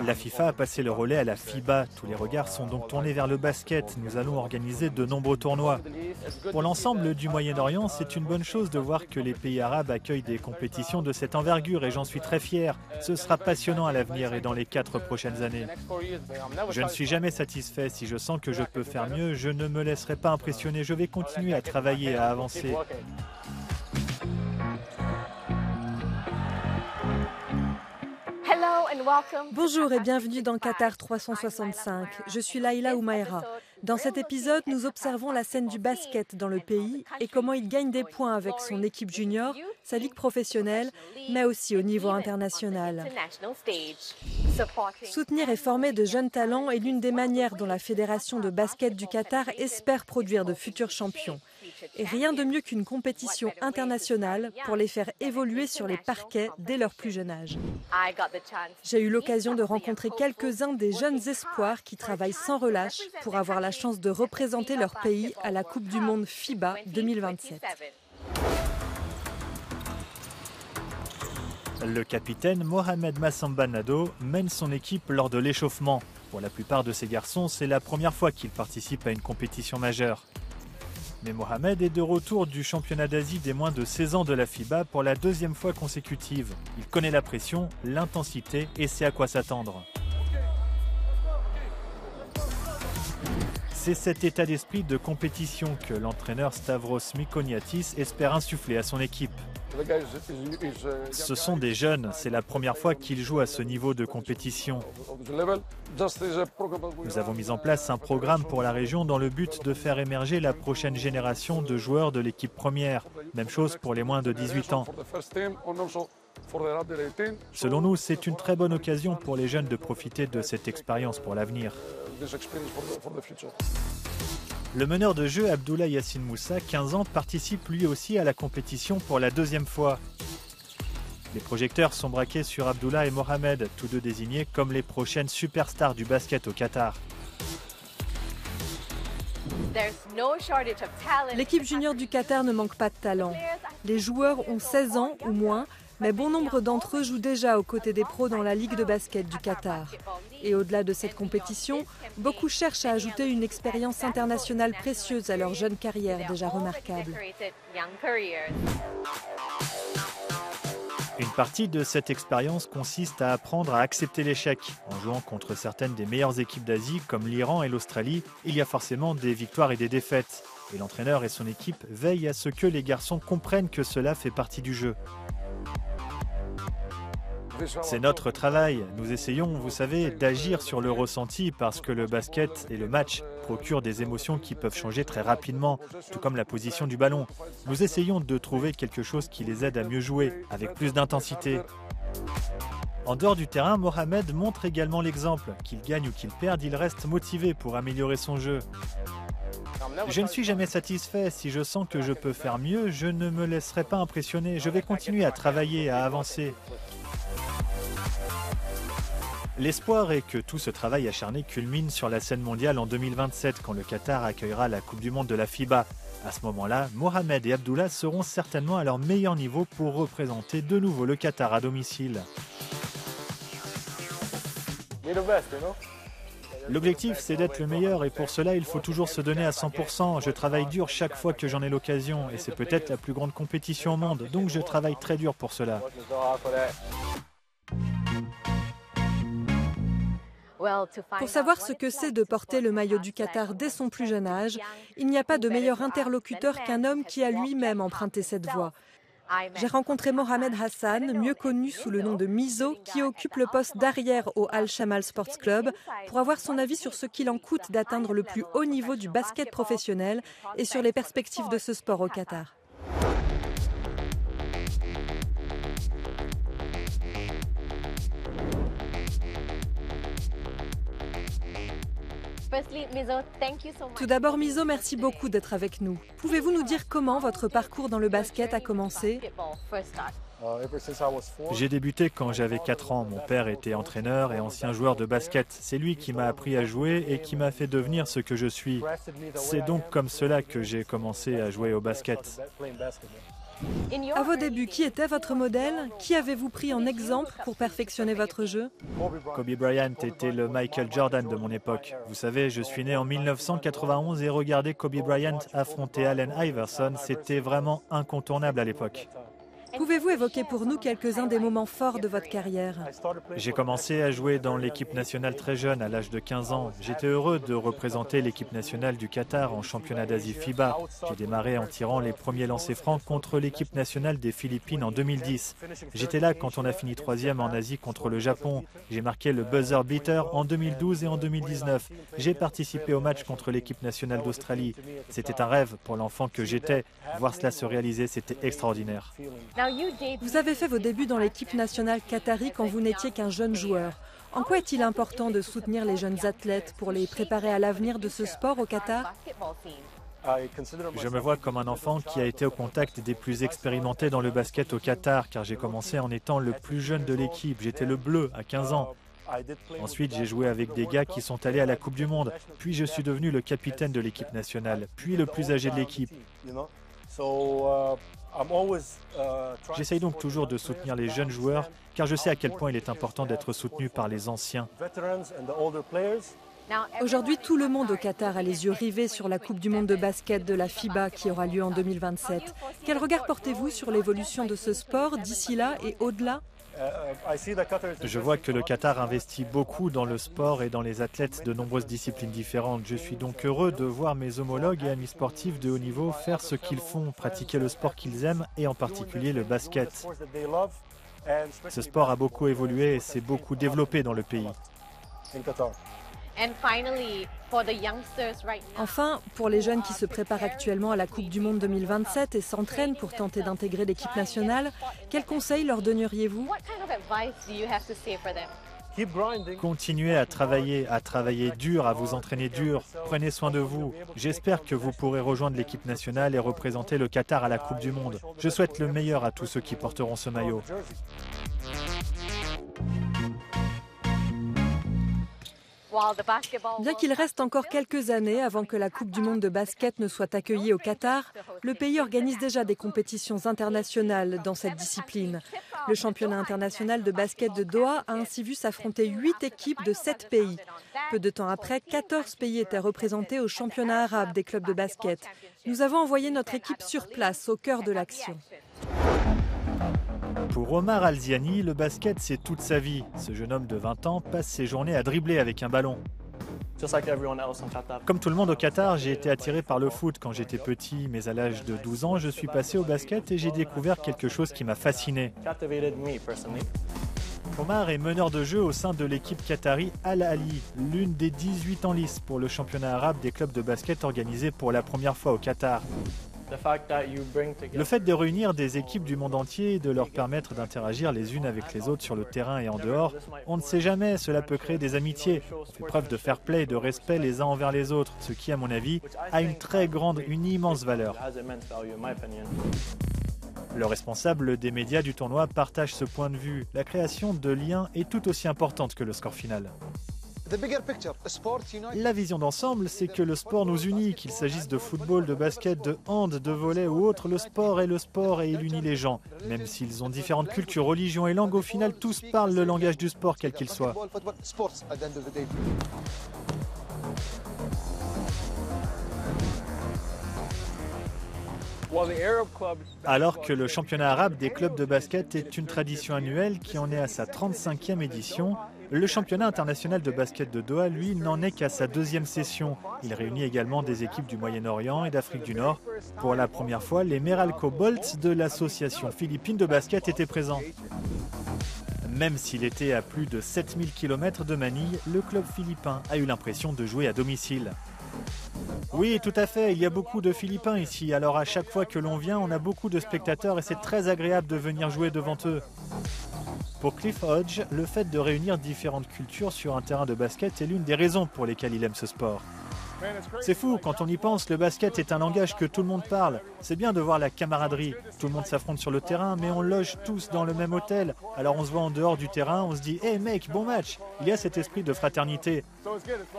La FIFA a passé le relais à la FIBA. Tous les regards sont donc tournés vers le basket. Nous allons organiser de nombreux tournois. Pour l'ensemble du Moyen-Orient, c'est une bonne chose de voir que les pays arabes accueillent des compétitions de cette envergure et j'en suis très fier. Ce sera passionnant à l'avenir et dans les 4 prochaines années. Je ne suis jamais satisfait. Si je sens que je peux faire mieux, je ne me laisserai pas impressionner. Je vais continuer à travailler, à avancer. Bonjour et bienvenue dans Qatar 365. Je suis Laïla Oumaïra. Dans cet épisode, nous observons la scène du basket dans le pays et comment il gagne des points avec son équipe junior, sa ligue professionnelle, mais aussi au niveau international. Soutenir et former de jeunes talents est l'une des manières dont la Fédération de basket du Qatar espère produire de futurs champions. Et rien de mieux qu'une compétition internationale pour les faire évoluer sur les parquets dès leur plus jeune âge. J'ai eu l'occasion de rencontrer quelques-uns des jeunes espoirs qui travaillent sans relâche pour avoir la chance de représenter leur pays à la Coupe du Monde FIBA 2027. Le capitaine Mohamed Massamba Nado mène son équipe lors de l'échauffement. Pour la plupart de ces garçons, c'est la première fois qu'ils participent à une compétition majeure. Mais Mohamed est de retour du championnat d'Asie des moins de 16 ans de la FIBA pour la 2e fois consécutive. Il connaît la pression, l'intensité et sait à quoi s'attendre. C'est cet état d'esprit de compétition que l'entraîneur Stavros Mikoniatis espère insuffler à son équipe. Ce sont des jeunes, c'est la première fois qu'ils jouent à ce niveau de compétition. Nous avons mis en place un programme pour la région dans le but de faire émerger la prochaine génération de joueurs de l'équipe première. Même chose pour les moins de 18 ans. Selon nous, c'est une très bonne occasion pour les jeunes de profiter de cette expérience pour l'avenir. Le meneur de jeu Abdullah Yassine Moussa, 15 ans, participe lui aussi à la compétition pour la 2e fois. Les projecteurs sont braqués sur Abdullah et Mohamed, tous deux désignés comme les prochaines superstars du basket au Qatar. L'équipe junior du Qatar ne manque pas de talent. Les joueurs ont 16 ans ou moins, mais bon nombre d'entre eux jouent déjà aux côtés des pros dans la Ligue de basket du Qatar. Et au-delà de cette compétition, beaucoup cherchent à ajouter une expérience internationale précieuse à leur jeune carrière déjà remarquable. Une partie de cette expérience consiste à apprendre à accepter l'échec. En jouant contre certaines des meilleures équipes d'Asie comme l'Iran et l'Australie, il y a forcément des victoires et des défaites. Et l'entraîneur et son équipe veillent à ce que les garçons comprennent que cela fait partie du jeu. C'est notre travail. Nous essayons, vous savez, d'agir sur le ressenti parce que le basket et le match procurent des émotions qui peuvent changer très rapidement, tout comme la position du ballon. Nous essayons de trouver quelque chose qui les aide à mieux jouer, avec plus d'intensité. En dehors du terrain, Mohamed montre également l'exemple. Qu'il gagne ou qu'il perde, il reste motivé pour améliorer son jeu. Je ne suis jamais satisfait. Si je sens que je peux faire mieux, je ne me laisserai pas impressionner. Je vais continuer à travailler, à avancer. L'espoir est que tout ce travail acharné culmine sur la scène mondiale en 2027 quand le Qatar accueillera la Coupe du Monde de la FIBA. À ce moment-là, Mohamed et Abdullah seront certainement à leur meilleur niveau pour représenter de nouveau le Qatar à domicile. L'objectif, c'est d'être le meilleur et pour cela, il faut toujours se donner à 100%. Je travaille dur chaque fois que j'en ai l'occasion et c'est peut-être la plus grande compétition au monde, donc je travaille très dur pour cela. Pour savoir ce que c'est de porter le maillot du Qatar dès son plus jeune âge, il n'y a pas de meilleur interlocuteur qu'un homme qui a lui-même emprunté cette voie. J'ai rencontré Mohamed Hassan, mieux connu sous le nom de Mizo, qui occupe le poste d'arrière au Al Shamal Sports Club, pour avoir son avis sur ce qu'il en coûte d'atteindre le plus haut niveau du basket professionnel et sur les perspectives de ce sport au Qatar. Tout d'abord, Mizo, merci beaucoup d'être avec nous. Pouvez-vous nous dire comment votre parcours dans le basket a commencé ? J'ai débuté quand j'avais 4 ans. Mon père était entraîneur et ancien joueur de basket. C'est lui qui m'a appris à jouer et qui m'a fait devenir ce que je suis. C'est donc comme cela que j'ai commencé à jouer au basket. À vos débuts, qui était votre modèle? Qui avez-vous pris en exemple pour perfectionner votre jeu? Kobe Bryant était le Michael Jordan de mon époque. Vous savez, je suis né en 1991 et regarder Kobe Bryant affronter Allen Iverson, c'était vraiment incontournable à l'époque. Pouvez-vous évoquer pour nous quelques-uns des moments forts de votre carrière? J'ai commencé à jouer dans l'équipe nationale très jeune, à l'âge de 15 ans. J'étais heureux de représenter l'équipe nationale du Qatar en championnat d'Asie FIBA. J'ai démarré en tirant les premiers lancers francs contre l'équipe nationale des Philippines en 2010. J'étais là quand on a fini 3e en Asie contre le Japon. J'ai marqué le buzzer beater en 2012 et en 2019. J'ai participé au match contre l'équipe nationale d'Australie. C'était un rêve pour l'enfant que j'étais. Voir cela se réaliser, c'était extraordinaire. Vous avez fait vos débuts dans l'équipe nationale qatari quand vous n'étiez qu'un jeune joueur. En quoi est-il important de soutenir les jeunes athlètes pour les préparer à l'avenir de ce sport au Qatar? Je me vois comme un enfant qui a été au contact des plus expérimentés dans le basket au Qatar, car j'ai commencé en étant le plus jeune de l'équipe. J'étais le bleu à 15 ans. Ensuite, j'ai joué avec des gars qui sont allés à la Coupe du Monde. Puis je suis devenu le capitaine de l'équipe nationale, puis le plus âgé de l'équipe. J'essaye donc toujours de soutenir les jeunes joueurs, car je sais à quel point il est important d'être soutenu par les anciens. Aujourd'hui, tout le monde au Qatar a les yeux rivés sur la Coupe du monde de basket de la FIBA qui aura lieu en 2027. Quel regard portez-vous sur l'évolution de ce sport d'ici là et au-delà? Je vois que le Qatar investit beaucoup dans le sport et dans les athlètes de nombreuses disciplines différentes. Je suis donc heureux de voir mes homologues et amis sportifs de haut niveau faire ce qu'ils font, pratiquer le sport qu'ils aiment et en particulier le basket. Ce sport a beaucoup évolué et s'est beaucoup développé dans le pays. Enfin, pour les jeunes qui se préparent actuellement à la Coupe du monde 2027 et s'entraînent pour tenter d'intégrer l'équipe nationale, quels conseils leur donneriez-vous? Continuez à travailler dur, à vous entraîner dur. Prenez soin de vous. J'espère que vous pourrez rejoindre l'équipe nationale et représenter le Qatar à la Coupe du monde. Je souhaite le meilleur à tous ceux qui porteront ce maillot. Bien qu'il reste encore quelques années avant que la Coupe du monde de basket ne soit accueillie au Qatar, le pays organise déjà des compétitions internationales dans cette discipline. Le championnat international de basket de Doha a ainsi vu s'affronter 8 équipes de 7 pays. Peu de temps après, 14 pays étaient représentés au championnat arabe des clubs de basket. Nous avons envoyé notre équipe sur place, au cœur de l'action. Pour Omar Alziani, le basket, c'est toute sa vie. Ce jeune homme de 20 ans passe ses journées à dribbler avec un ballon. Comme tout le monde au Qatar, j'ai été attiré par le foot quand j'étais petit, mais à l'âge de 12 ans, je suis passé au basket et j'ai découvert quelque chose qui m'a fasciné. Omar est meneur de jeu au sein de l'équipe qatari Al Ahly, l'une des 18 en lice pour le championnat arabe des clubs de basket organisé pour la première fois au Qatar. Le fait de réunir des équipes du monde entier et de leur permettre d'interagir les unes avec les autres sur le terrain et en dehors, on ne sait jamais, cela peut créer des amitiés. On fait preuve de fair play et de respect les uns envers les autres, ce qui, à mon avis, a une immense valeur. Le responsable des médias du tournoi partage ce point de vue. La création de liens est tout aussi importante que le score final. La vision d'ensemble, c'est que le sport nous unit, qu'il s'agisse de football, de basket, de hand, de volley ou autre, le sport et il unit les gens. Même s'ils ont différentes cultures, religions et langues, au final, tous parlent le langage du sport, quel qu'il soit. Alors que le championnat arabe des clubs de basket est une tradition annuelle qui en est à sa 35e édition, le championnat international de basket de Doha, lui, n'en est qu'à sa 2e session. Il réunit également des équipes du Moyen-Orient et d'Afrique du Nord. Pour la première fois, les Meralco Bolts de l'association philippine de basket étaient présents. Même s'il était à plus de 7000 km de Manille, le club philippin a eu l'impression de jouer à domicile. Oui, tout à fait, il y a beaucoup de Philippins ici, alors à chaque fois que l'on vient, on a beaucoup de spectateurs et c'est très agréable de venir jouer devant eux. Pour Cliff Hodge, le fait de réunir différentes cultures sur un terrain de basket est l'une des raisons pour lesquelles il aime ce sport. C'est fou, quand on y pense, le basket est un langage que tout le monde parle. C'est bien de voir la camaraderie. Tout le monde s'affronte sur le terrain, mais on loge tous dans le même hôtel. Alors on se voit en dehors du terrain, on se dit « Hey mec, bon match !» Il y a cet esprit de fraternité.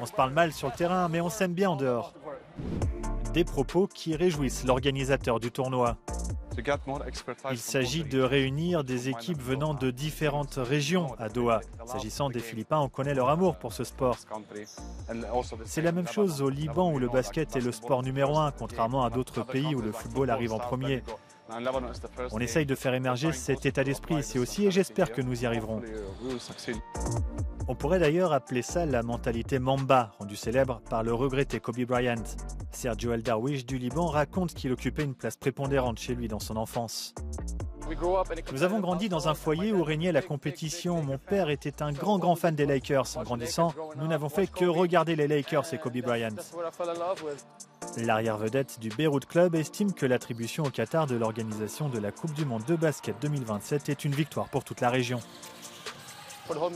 On se parle mal sur le terrain, mais on s'aime bien en dehors. Des propos qui réjouissent l'organisateur du tournoi. Il s'agit de réunir des équipes venant de différentes régions à Doha. S'agissant des Philippins, on connaît leur amour pour ce sport. C'est la même chose au Liban où le basket est le sport numéro 1, contrairement à d'autres pays où le football arrive en premier. On essaye de faire émerger cet état d'esprit ici aussi et j'espère que nous y arriverons. On pourrait d'ailleurs appeler ça la mentalité Mamba, rendue célèbre par le regretté Kobe Bryant. Sergio El Darwish du Liban raconte qu'il occupait une place prépondérante chez lui dans son enfance. Nous avons grandi dans un foyer où régnait la compétition. Mon père était un grand fan des Lakers. En grandissant, nous n'avons fait que regarder les Lakers et Kobe Bryant. L'arrière-vedette du Beyrouth Club estime que l'attribution au Qatar de l'organisation de la Coupe du Monde de basket 2027 est une victoire pour toute la région.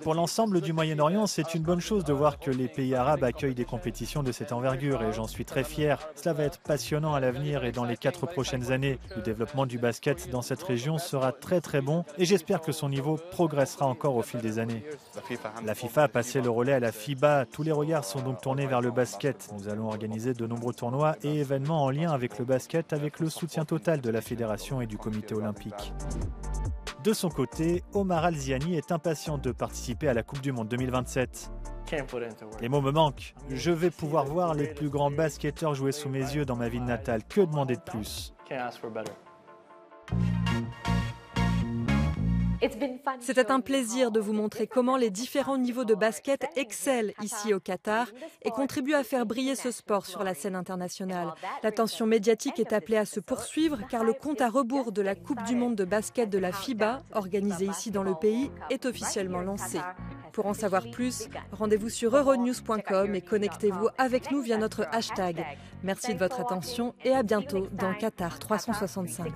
Pour l'ensemble du Moyen-Orient, c'est une bonne chose de voir que les pays arabes accueillent des compétitions de cette envergure et j'en suis très fier. Cela va être passionnant à l'avenir et dans les 4 prochaines années. Le développement du basket dans cette région sera très bon et j'espère que son niveau progressera encore au fil des années. La FIFA a passé le relais à la FIBA. Tous les regards sont donc tournés vers le basket. Nous allons organiser de nombreux tournois et événements en lien avec le basket avec le soutien total de la fédération et du comité olympique. De son côté, Omar Al-Ziani est impatient de participer à la Coupe du Monde 2027. Les mots me manquent. Je vais pouvoir voir les plus grands basketteurs jouer sous mes yeux dans ma ville natale. Que demander de plus ? C'était un plaisir de vous montrer comment les différents niveaux de basket excellent ici au Qatar et contribuent à faire briller ce sport sur la scène internationale. L'attention médiatique est appelée à se poursuivre car le compte à rebours de la Coupe du monde de basket de la FIBA, organisée ici dans le pays, est officiellement lancé. Pour en savoir plus, rendez-vous sur euronews.com et connectez-vous avec nous via notre hashtag. Merci de votre attention et à bientôt dans Qatar 365.